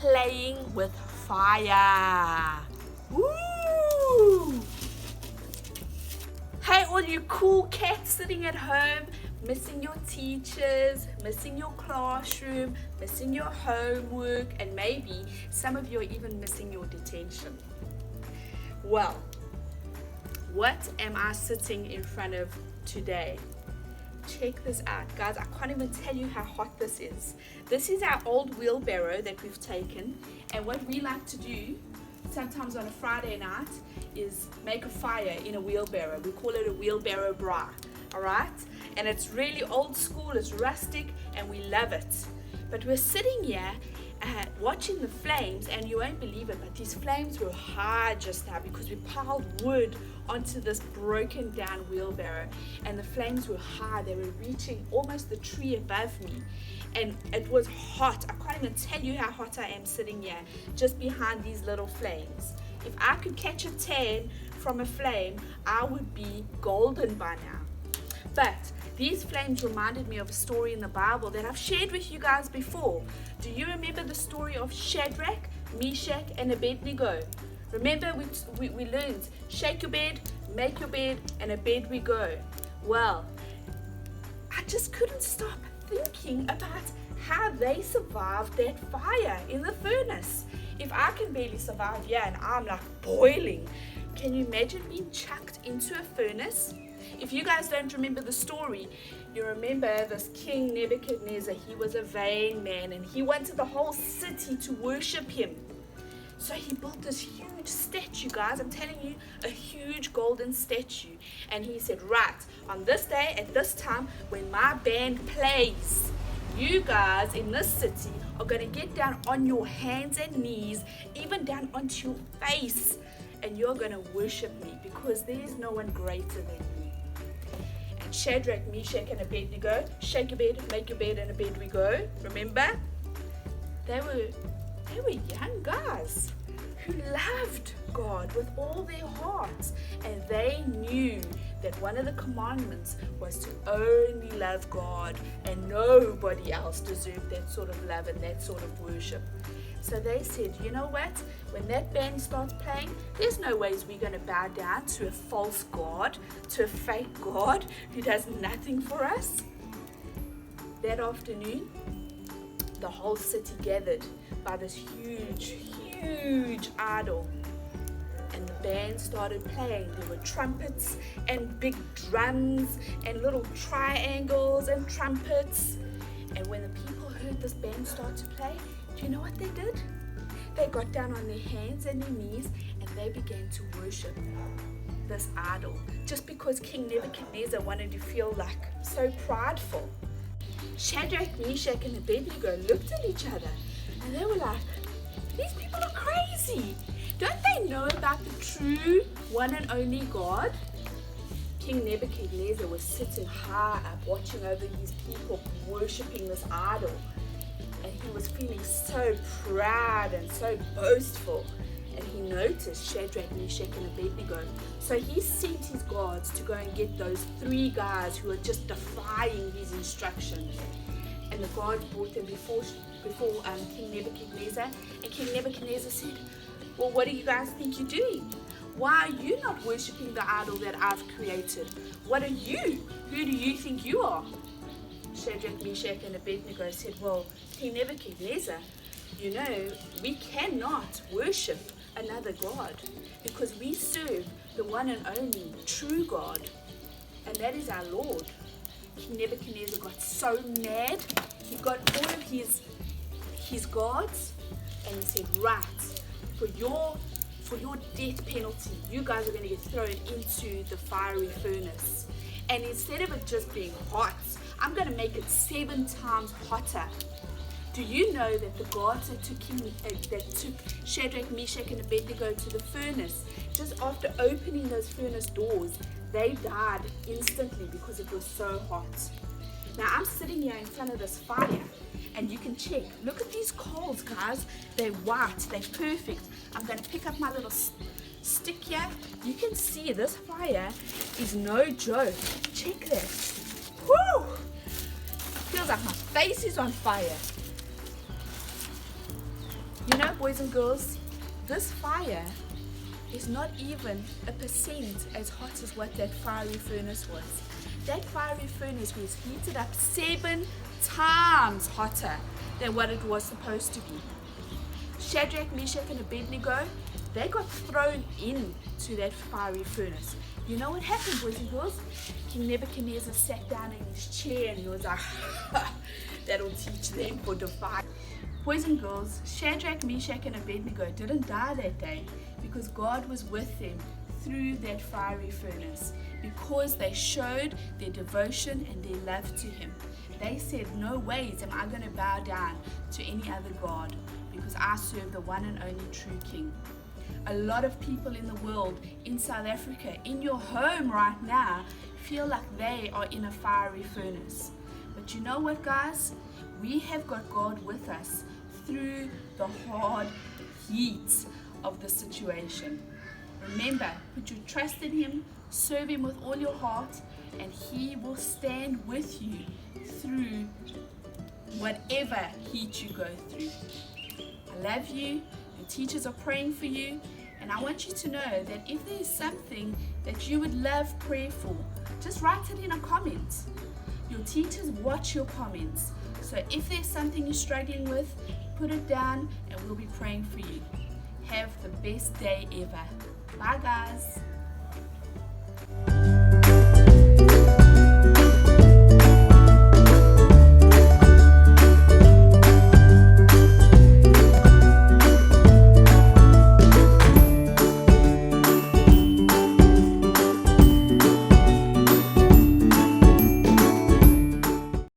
playing with fire. Woo! Hey, all you cool cats sitting at home, missing your teachers, missing your classroom, missing your homework, and maybe some of you are even missing your detention. Well, what am I sitting in front of today? Check this out, guys. I can't even tell you how hot this is. This is our old wheelbarrow that we've taken, and what we like to do sometimes on a Friday night is make a fire in a wheelbarrow. We call it a wheelbarrow braai, all right? And it's really old school, it's rustic, and we love it. But we're sitting here watching the flames, and you won't believe it, but these flames were high just now because we piled wood onto this broken down wheelbarrow, and the flames were high. They were reaching almost the tree above me, and it was hot. I can't even tell you how hot I am sitting here just behind these little flames. If I could catch a tan from a flame, I would be golden by now. But these flames reminded me of a story in the Bible that I've shared with you guys before. Do you remember the story of Shadrach, Meshach, and Abednego? Remember we learned, shake your bed, make your bed, and a bed we go. Well, I just couldn't stop thinking about how they survived that fire in the furnace. If I can barely survive here and I'm like boiling, can you imagine being chucked into a furnace? If you guys don't remember the story, you remember this King Nebuchadnezzar. He was a vain man and he wanted the whole city to worship him. So he built this huge statue, guys. I'm telling you, a huge golden statue. And he said, right, on this day at this time when my band plays, you guys in this city are going to get down on your hands and knees, even down onto your face, and you're going to worship me because there is no one greater than me. And Shadrach, Meshach, and Abednego, shake your bed, make your bed, and a bed we go. Remember? They were young guys who loved God with all their hearts, and they knew that one of the commandments was to only love God, and nobody else deserved that sort of love and that sort of worship. So they said, you know what, when that band starts playing, there's no ways we're going to bow down to a false God, to a fake God who does nothing for us. That afternoon, the whole city gathered by this huge idol, and the band started playing. There were trumpets and big drums and little triangles and trumpets. And when the people heard this band start to play, do you know what they did? They got down on their hands and their knees and they began to worship this idol, just because King Nebuchadnezzar wanted to feel like so prideful. Shadrach, Meshach, and Abednego looked at each other and they were like, these people are crazy. Don't they know about the true one and only God? King Nebuchadnezzar was sitting high up watching over these people worshipping this idol. And he was feeling so proud and so boastful. And he noticed Shadrach, Meshach, and Abednego. So he sent his guards to go and get those three guys who were just defying his instructions. And the guards brought them before King Nebuchadnezzar. And King Nebuchadnezzar said, well, what do you guys think you're doing? Why are you not worshipping the idol that I've created? What are you? Who do you think you are? Shadrach, Meshach, and Abednego said, well, King Nebuchadnezzar, you know, we cannot worship another God because we serve the one and only true God, and that is our Lord. King Nebuchadnezzar got so mad, he got all of his guards, and he said, right, for your death penalty, you guys are going to get thrown into the fiery furnace. And instead of it just being hot, I'm going to make it 7 times hotter. Do you know that the guards that took Shadrach, Meshach, and Abednego to the furnace, just after opening those furnace doors, they died instantly because it was so hot. Now I'm sitting here in front of this fire, and you can check. Look at these coals, guys. They're white. They're perfect. I'm going to pick up my little stick here. You can see this fire is no joke. Check this. Woo! Feels like my face is on fire. You know, boys and girls, this fire is not even 1% as hot as what that fiery furnace was. That fiery furnace was heated up 7 times hotter than what it was supposed to be. Shadrach, Meshach, and Abednego, they got thrown into that fiery furnace. You know what happened, boys and girls? King Nebuchadnezzar sat down in his chair and he was like, that'll teach them for defy. Boys and girls, Shadrach, Meshach, and Abednego didn't die that day because God was with them through that fiery furnace, because they showed their devotion and their love to Him. They said, no ways am I going to bow down to any other God, because I serve the one and only true King. A lot of people in the world, in South Africa, in your home right now, feel like they are in a fiery furnace. But you know what, guys? We have got God with us through the hard heat of the situation. Remember, put your trust in Him, serve Him with all your heart, and He will stand with you through whatever heat you go through. I love you. Your teachers are praying for you, and I want you to know that if there is something that you would love prayer for, just write it in a comment. Your teachers watch your comments, so if there's something you're struggling with, put it down and we'll be praying for you. Have the best day ever. Bye, guys.